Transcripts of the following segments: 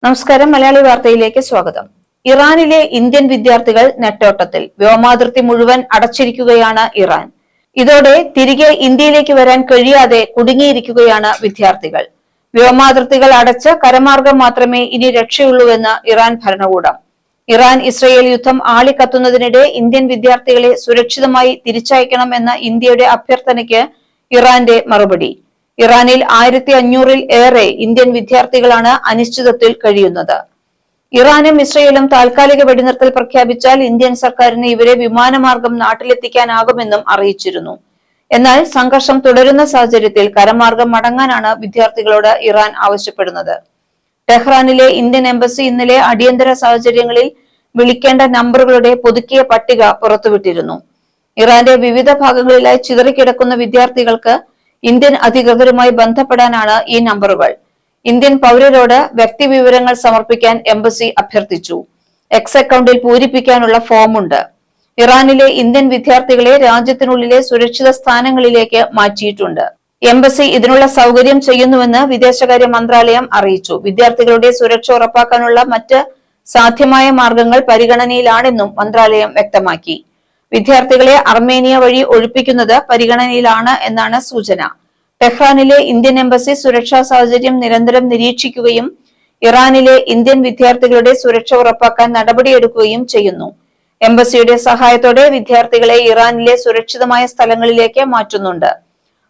നമസ്കാരം. മലയാളി വാർത്തയിലേക്ക് സ്വാഗതം. ഇറാനിലെ ഇന്ത്യൻ വിദ്യാർത്ഥികൾ നെട്ടോട്ടത്തിൽ. വ്യോമാതിർത്തി മുഴുവൻ അടച്ചിരിക്കുകയാണ് ഇറാൻ. ഇതോടെ തിരികെ ഇന്ത്യയിലേക്ക് വരാൻ കഴിയാതെ കുടുങ്ങിയിരിക്കുകയാണ് വിദ്യാർത്ഥികൾ. വ്യോമാതിർത്തികൾ അടച്ച് കരമാർഗം മാത്രമേ ഇനി രക്ഷയുള്ളൂവെന്ന് ഇറാൻ ഭരണകൂടം. ഇറാൻ ഇസ്രയേൽ യുദ്ധം ആളിക്കത്തുന്നതിനിടെ ഇന്ത്യൻ വിദ്യാർത്ഥികളെ സുരക്ഷിതമായി തിരിച്ചയക്കണം എന്ന ഇന്ത്യയുടെ അഭ്യർത്ഥനയ്ക്ക് ഇറാന്റെ മറുപടി. ഇറാനിൽ 1500-ൽ ഏറെ ഇന്ത്യൻ വിദ്യാർത്ഥികളാണ് അനിശ്ചിതത്വത്തിൽ കഴിയുന്നത്. ഇറാനും ഇസ്രയേലും താൽക്കാലിക വെടിനിർത്തൽ പ്രഖ്യാപിച്ചാൽ ഇന്ത്യൻ സർക്കാരിന് ഇവരെ വിമാനമാർഗം നാട്ടിലെത്തിക്കാനാകുമെന്നും അറിയിച്ചിരുന്നു. എന്നാൽ സംഘർഷം തുടരുന്ന സാഹചര്യത്തിൽ കരമാർഗം മടങ്ങാനാണ് വിദ്യാർത്ഥികളോട് ഇറാൻ ആവശ്യപ്പെടുന്നത്. ടെഹ്റാനിലെ ഇന്ത്യൻ എംബസി ഇന്നലെ അടിയന്തര സാഹചര്യങ്ങളിൽ വിളിക്കേണ്ട നമ്പറുകളുടെ പുതുക്കിയ പട്ടിക പുറത്തുവിട്ടിരുന്നു. ഇറാന്റെ വിവിധ ഭാഗങ്ങളിലായി ചിതറിക്കിടക്കുന്ന വിദ്യാർത്ഥികൾക്ക് ഇന്ത്യൻ അധികൃതരുമായി ബന്ധപ്പെടാനാണ് ഈ നമ്പറുകൾ. ഇന്ത്യൻ പൗരരോട് വ്യക്തിവിവരങ്ങൾ സമർപ്പിക്കാൻ എംബസി അഭ്യർത്ഥിച്ചു. എക്സ് അക്കൗണ്ടിൽ പൂരിപ്പിക്കാനുള്ള ഫോമുണ്ട്. ഇറാനിലെ ഇന്ത്യൻ വിദ്യാർത്ഥികളെ രാജ്യത്തിനുള്ളിലെ സുരക്ഷിത സ്ഥാനങ്ങളിലേക്ക് മാറ്റിയിട്ടുണ്ട്. എംബസി ഇതിനുള്ള സൗകര്യം ചെയ്യുന്നുവെന്ന് വിദേശകാര്യ മന്ത്രാലയം അറിയിച്ചു. വിദ്യാർത്ഥികളുടെ സുരക്ഷ ഉറപ്പാക്കാനുള്ള മറ്റ് സാധ്യമായ മാർഗങ്ങൾ പരിഗണനയിലാണെന്നും മന്ത്രാലയം വ്യക്തമാക്കി. വിദ്യാർത്ഥികളെ അർമേനിയ വഴി ഒഴിപ്പിക്കുന്നത് പരിഗണനയിലാണ് എന്നാണ് സൂചന. ടെഹ്റാനിലെ ഇന്ത്യൻ എംബസി സുരക്ഷാ സാഹചര്യം നിരന്തരം നിരീക്ഷിക്കുകയും ഇറാനിലെ ഇന്ത്യൻ വിദ്യാർത്ഥികളുടെ സുരക്ഷ ഉറപ്പാക്കാൻ നടപടിയെടുക്കുകയും ചെയ്യുന്നു. എംബസിയുടെ സഹായത്തോടെ വിദ്യാർത്ഥികളെ ഇറാനിലെ സുരക്ഷിതമായ സ്ഥലങ്ങളിലേക്ക് മാറ്റുന്നുണ്ട്.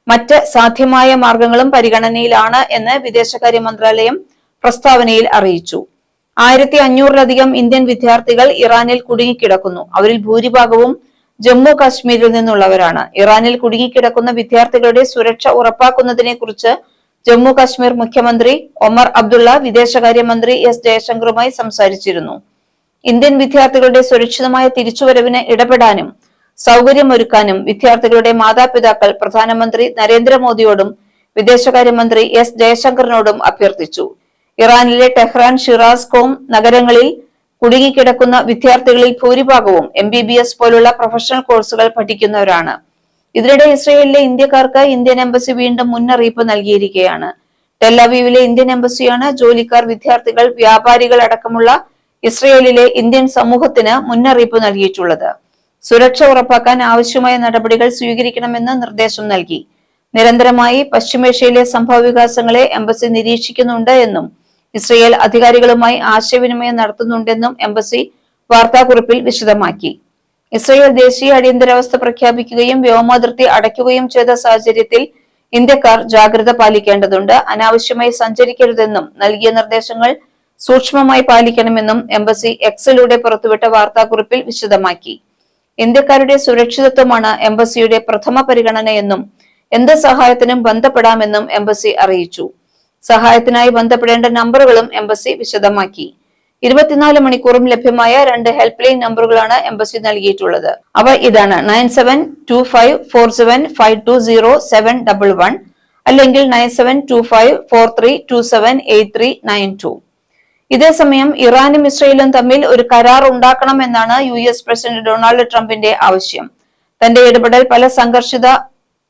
മറ്റ് സാധ്യമായ മാർഗങ്ങളും പരിഗണനയിലാണ് എന്ന് വിദേശകാര്യ മന്ത്രാലയം പ്രസ്താവനയിൽ അറിയിച്ചു. 1500-ലധികം ഇന്ത്യൻ വിദ്യാർത്ഥികൾ ഇറാനിൽ കുടുങ്ങിക്കിടക്കുന്നു. അവരിൽ ഭൂരിഭാഗവും ജമ്മു കാശ്മീരിൽ നിന്നുള്ളവരാണ്. ഇറാനിൽ കുടുങ്ങിക്കിടക്കുന്ന വിദ്യാർത്ഥികളുടെ സുരക്ഷ ഉറപ്പാക്കുന്നതിനെ കുറിച്ച് ജമ്മു കാശ്മീർ മുഖ്യമന്ത്രി ഒമർ അബ്ദുള്ള വിദേശകാര്യമന്ത്രി എസ് ജയശങ്കറുമായി സംസാരിച്ചിരുന്നു. ഇന്ത്യൻ വിദ്യാർത്ഥികളുടെ സുരക്ഷിതമായ തിരിച്ചുവരവിന് ഇടപെടാനും സൗകര്യമൊരുക്കാനും വിദ്യാർത്ഥികളുടെ മാതാപിതാക്കൾ പ്രധാനമന്ത്രി നരേന്ദ്രമോദിയോടും വിദേശകാര്യമന്ത്രി എസ് ജയശങ്കറിനോടും അഭ്യർത്ഥിച്ചു. ഇറാനിലെ ടെഹ്റാൻ, ഷിറാസ്, കോം നഗരങ്ങളിൽ കുടുങ്ങിക്കിടക്കുന്ന വിദ്യാർത്ഥികളിൽ ഭൂരിഭാഗവും MBBS പോലുള്ള പ്രൊഫഷണൽ കോഴ്സുകൾ പഠിക്കുന്നവരാണ്. ഇതിനിടെ ഇസ്രയേലിലെ ഇന്ത്യക്കാർക്ക് ഇന്ത്യൻ എംബസി വീണ്ടും മുന്നറിയിപ്പ് നൽകിയിരിക്കുകയാണ്. ടെല്ലവീവിലെ ഇന്ത്യൻ എംബസിയാണ് ജോലിക്കാർ, വിദ്യാർത്ഥികൾ, വ്യാപാരികൾ അടക്കമുള്ള ഇസ്രയേലിലെ ഇന്ത്യൻ സമൂഹത്തിന് മുന്നറിയിപ്പ് നൽകിയിട്ടുള്ളത്. സുരക്ഷ ഉറപ്പാക്കാൻ ആവശ്യമായ നടപടികൾ സ്വീകരിക്കണമെന്ന് നിർദ്ദേശം നൽകി. നിരന്തരമായി പശ്ചിമേഷ്യയിലെ സംഭവവികാസങ്ങളെ എംബസി നിരീക്ഷിക്കുന്നുണ്ട് എന്നും ഇസ്രയേൽ അധികാരികളുമായി ആശയവിനിമയം നടത്തുന്നുണ്ടെന്നും എംബസി വാർത്താക്കുറിപ്പിൽ വിശദമാക്കി. ഇസ്രയേൽ ദേശീയ അടിയന്തരാവസ്ഥ പ്രഖ്യാപിക്കുകയും വ്യോമാതിർത്തി അടയ്ക്കുകയും ചെയ്ത സാഹചര്യത്തിൽ ഇന്ത്യക്കാർ ജാഗ്രത പാലിക്കേണ്ടതുണ്ട്. അനാവശ്യമായി സഞ്ചരിക്കരുതെന്നും നൽകിയ നിർദ്ദേശങ്ങൾ സൂക്ഷ്മമായി പാലിക്കണമെന്നും എംബസി എക്സിലൂടെ പുറത്തുവിട്ട വാർത്താക്കുറിപ്പിൽ വിശദമാക്കി. ഇന്ത്യക്കാരുടെ സുരക്ഷിതത്വമാണ് എംബസിയുടെ പ്രഥമ പരിഗണനയെന്നും എന്ത് സഹായത്തിനും ബന്ധപ്പെടാമെന്നും എംബസി അറിയിച്ചു. സഹായത്തിനായി ബന്ധപ്പെടേണ്ട നമ്പറുകളും എംബസി വിശദമാക്കി. 24 മണിക്കൂറും ലഭ്യമായ 2 ഹെൽപ്പ് ലൈൻ നമ്പറുകളാണ് എംബസി നൽകിയിട്ടുള്ളത്. അവ ഇതാണ്: 972547520711 അല്ലെങ്കിൽ 972543278392. ഇതേസമയം ഇറാനും ഇസ്രയേലും തമ്മിൽ ഒരു കരാർ ഉണ്ടാക്കണമെന്നാണ് US പ്രസിഡന്റ് ഡൊണാൾഡ് ട്രംപിന്റെ ആവശ്യം. തന്റെ ഇടപെടൽ പല സംഘർഷിത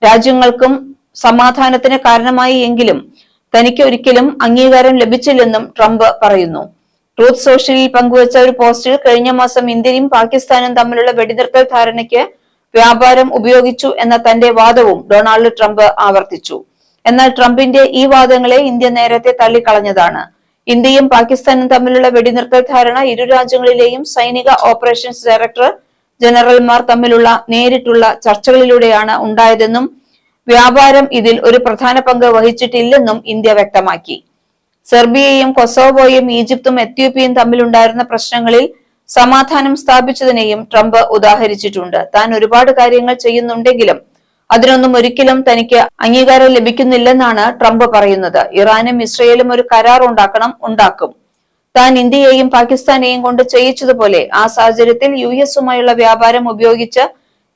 രാജ്യങ്ങൾക്കും സമാധാനത്തിന് കാരണമായി എങ്കിലും തനിക്ക് ഒരിക്കലും അംഗീകാരം ലഭിച്ചില്ലെന്നും ട്രംപ് പറയുന്നു. ട്രൂത്ത് സോഷ്യലിൽ പങ്കുവച്ച ഒരു പോസ്റ്റിൽ കഴിഞ്ഞ മാസം ഇന്ത്യയും പാകിസ്ഥാനും തമ്മിലുള്ള വെടിനിർത്തൽ ധാരണയ്ക്ക് വ്യാപാരം ഉപയോഗിച്ചു എന്ന തന്റെ വാദവും ഡൊണാൾഡ് ട്രംപ് ആവർത്തിച്ചു. എന്നാൽ ട്രംപിന്റെ ഈ വാദങ്ങളെ ഇന്ത്യ നേരത്തെ തള്ളിക്കളഞ്ഞതാണ്. ഇന്ത്യയും പാകിസ്ഥാനും തമ്മിലുള്ള വെടിനിർത്തൽ ധാരണ ഇരു രാജ്യങ്ങളിലെയും സൈനിക ഓപ്പറേഷൻസ് ഡയറക്ടർ ജനറൽമാർ തമ്മിലുള്ള നേരിട്ടുള്ള ചർച്ചകളിലൂടെയാണ് ഉണ്ടായതെന്നും വ്യാപാരം ഇതിൽ ഒരു പ്രധാന പങ്ക് വഹിച്ചിട്ടില്ലെന്നും ഇന്ത്യ വ്യക്തമാക്കി. സെർബിയയും കൊസോവോയും ഈജിപ്തും എത്യോപ്യയും തമ്മിലുണ്ടായിരുന്ന പ്രശ്നങ്ങളിൽ സമാധാനം സ്ഥാപിച്ചതിനെയും ട്രംപ് ഉദാഹരിച്ചിട്ടുണ്ട്. താൻ ഒരുപാട് കാര്യങ്ങൾ ചെയ്യുന്നുണ്ടെങ്കിലും അതിനൊന്നും ഒരിക്കലും തനിക്ക് അംഗീകാരം ലഭിക്കുന്നില്ലെന്നാണ് ട്രംപ് പറയുന്നത്. ഇറാനും ഇസ്രയേലും ഒരു കരാർ ഉണ്ടാക്കും. താൻ ഇന്ത്യയെയും പാകിസ്ഥാനെയും കൊണ്ട് ചെയ്യിച്ചതുപോലെ ആ സാഹചര്യത്തിൽ US-ഉമായുള്ള വ്യാപാരം ഉപയോഗിച്ച്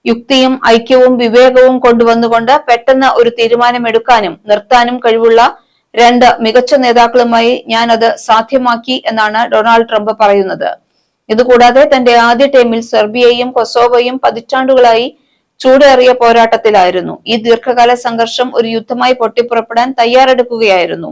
യുക്തിയും ഐക്യവും വിവേകവും കൊണ്ടുവന്നുകൊണ്ട് പെട്ടെന്ന് ഒരു തീരുമാനമെടുക്കാനും നിർത്താനും കഴിവുള്ള 2 മികച്ച നേതാക്കളുമായി ഞാൻ അത് സാധ്യമാക്കി എന്നാണ് ഡൊണാൾഡ് ട്രംപ് പറയുന്നത്. ഇതുകൂടാതെ തന്റെ ആദ്യ ടേമിൽ സെർബിയയും കൊസോവോയും പതിറ്റാണ്ടുകളായി ചൂടേറിയ പോരാട്ടത്തിലായിരുന്നു. ഈ ദീർഘകാല സംഘർഷം ഒരു യുദ്ധമായി പൊട്ടിപ്പുറപ്പെടാൻ തയ്യാറെടുക്കുകയായിരുന്നു.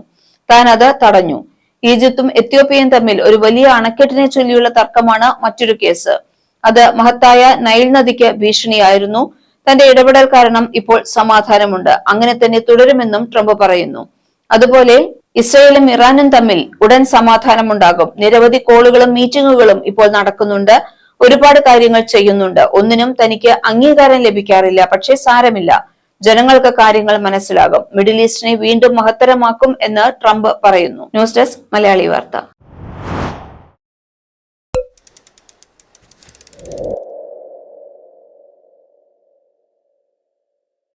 താൻ അത് തടഞ്ഞു. ഈജിപ്തും എത്യോപ്യയും തമ്മിൽ ഒരു വലിയ അണക്കെട്ടിനെ ചൊല്ലിയുള്ള തർക്കമാണ് മറ്റൊരു കേസ്. അത് മഹത്തായ നൈൽ നദിക്ക് ഭീഷണിയായിരുന്നു. തന്റെ ഇടപെടൽ കാരണം ഇപ്പോൾ സമാധാനമുണ്ട്. അങ്ങനെ തന്നെ തുടരുമെന്നും ട്രംപ് പറയുന്നു. അതുപോലെ ഇസ്രയേലും ഇറാനും തമ്മിൽ ഉടൻ സമാധാനമുണ്ടാകും. നിരവധി കോളുകളും മീറ്റിംഗുകളും ഇപ്പോൾ നടക്കുന്നുണ്ട്. ഒരുപാട് കാര്യങ്ങൾ ചെയ്യുന്നുണ്ട്. ഒന്നിനും തനിക്ക് അംഗീകാരം ലഭിക്കാറില്ല. പക്ഷേ സാരമില്ല, ജനങ്ങൾക്ക് കാര്യങ്ങൾ മനസ്സിലാകും. മിഡിൽ ഈസ്റ്റിനെ വീണ്ടും മഹത്തരമാക്കും എന്ന് ട്രംപ് പറയുന്നു. ന്യൂസ് ഡെസ്ക് മലയാളി വാർത്ത.